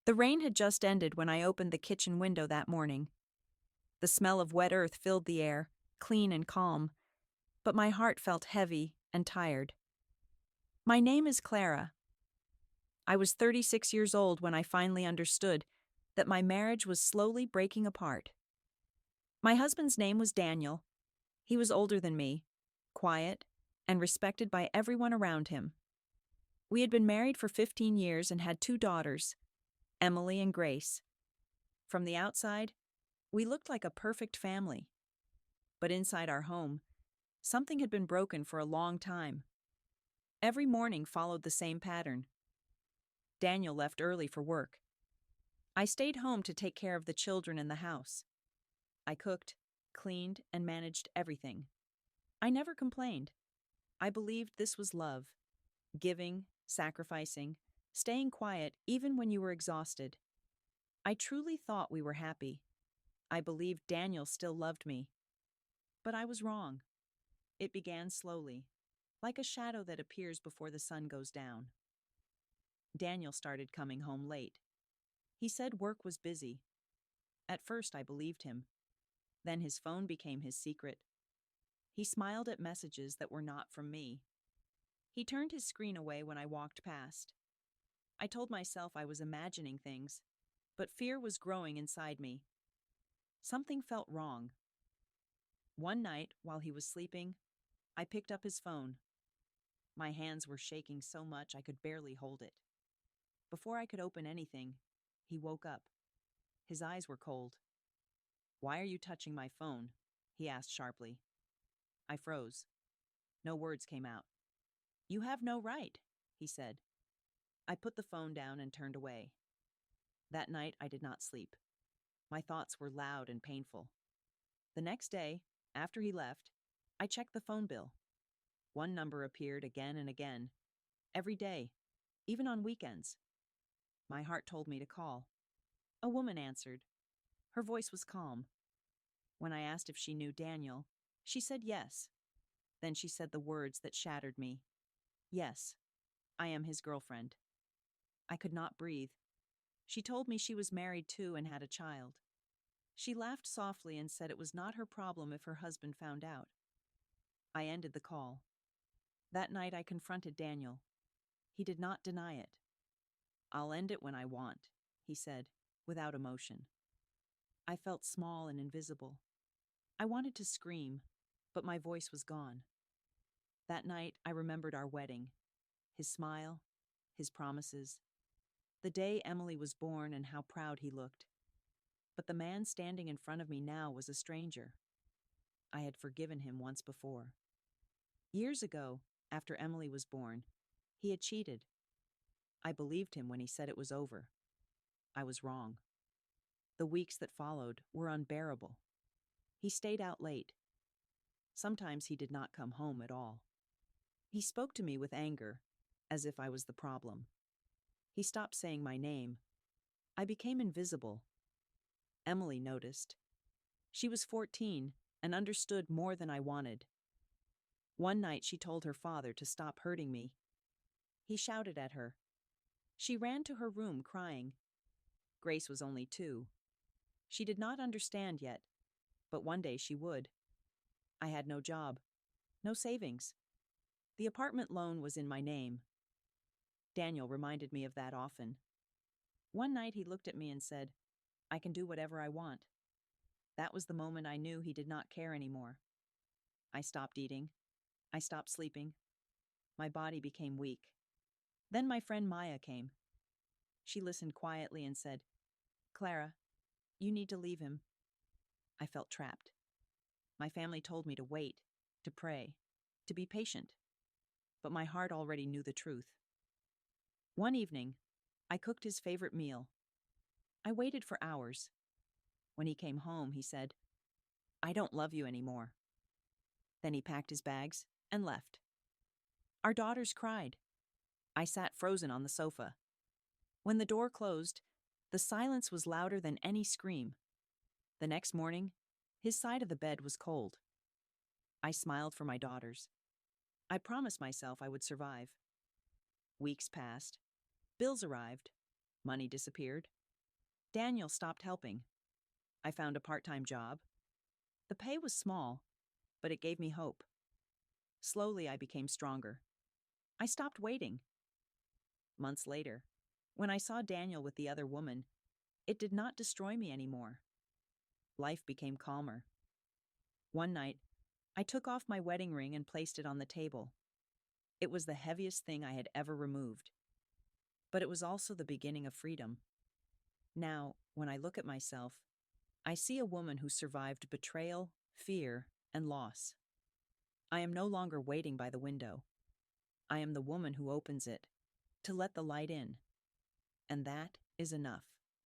The rain had just ended when I opened the kitchen window that morning. The smell of wet earth filled the air, clean and calm, but my heart felt heavy and tired. My name is Clara. I was 36 years old when I finally understood that my marriage was slowly breaking apart. My husband's name was Daniel. He was older than me, quiet, and respected by everyone around him. We had been married for 15 years and had two daughters, Emily and Grace. From the outside, we looked like a perfect family. But inside our home, something had been broken for a long time. Every morning followed the same pattern. Daniel left early for work. I stayed home to take care of the children in the house. I cooked, cleaned, and managed everything. I never complained. I believed this was love. Giving, sacrificing, staying quiet even when you were exhausted. I truly thought we were happy. I believed Daniel still loved me. But I was wrong. It began slowly, like a shadow that appears before the sun goes down. Daniel started coming home late. He said work was busy. At first I believed him. Then his phone became his secret. He smiled at messages that were not from me. He turned his screen away when I walked past. I told myself I was imagining things, but fear was growing inside me. Something felt wrong. One night, while he was sleeping, I picked up his phone. My hands were shaking so much I could barely hold it. Before I could open anything, he woke up. His eyes were cold. "Why are you touching my phone?" he asked sharply. I froze. No words came out. "You have no right," he said. I put the phone down and turned away. That night I did not sleep. My thoughts were loud and painful. The next day, after he left, I checked the phone bill. One number appeared again and again, every day, even on weekends. My heart told me to call. A woman answered. Her voice was calm. When I asked if she knew Daniel, she said yes. Then she said the words that shattered me. "Yes, I am his girlfriend." I could not breathe. She told me she was married too and had a child. She laughed softly and said it was not her problem if her husband found out. I ended the call. That night I confronted Daniel. He did not deny it. "I'll end it when I want," he said, without emotion. I felt small and invisible. I wanted to scream, but my voice was gone. That night I remembered our wedding, his smile, his promises, the day Emily was born and how proud he looked. But the man standing in front of me now was a stranger. I had forgiven him once before. Years ago, after Emily was born, he had cheated. I believed him when he said it was over. I was wrong. The weeks that followed were unbearable. He stayed out late. Sometimes he did not come home at all. He spoke to me with anger, as if I was the problem. He stopped saying my name. I became invisible. Emily noticed. She was 14 and understood more than I wanted. One night she told her father to stop hurting me. He shouted at her. She ran to her room crying. Grace was only 2. She did not understand yet, but one day she would. I had no job, no savings. The apartment loan was in my name. Daniel reminded me of that often. One night he looked at me and said, "I can do whatever I want." That was the moment I knew he did not care anymore. I stopped eating. I stopped sleeping. My body became weak. Then my friend Maya came. She listened quietly and said, "Clara, you need to leave him." I felt trapped. My family told me to wait, to pray, to be patient. But my heart already knew the truth. One evening, I cooked his favorite meal. I waited for hours. When he came home, he said, "I don't love you anymore." Then he packed his bags and left. Our daughters cried. I sat frozen on the sofa. When the door closed, the silence was louder than any scream. The next morning, his side of the bed was cold. I smiled for my daughters. I promised myself I would survive. Weeks passed. Bills arrived. Money disappeared. Daniel stopped helping. I found a part-time job. The pay was small, but it gave me hope. Slowly, I became stronger. I stopped waiting. Months later, when I saw Daniel with the other woman, it did not destroy me anymore. Life became calmer. One night, I took off my wedding ring and placed it on the table. It was the heaviest thing I had ever removed. But it was also the beginning of freedom. Now, when I look at myself, I see a woman who survived betrayal, fear, and loss. I am no longer waiting by the window. I am the woman who opens it, to let the light in. And that is enough.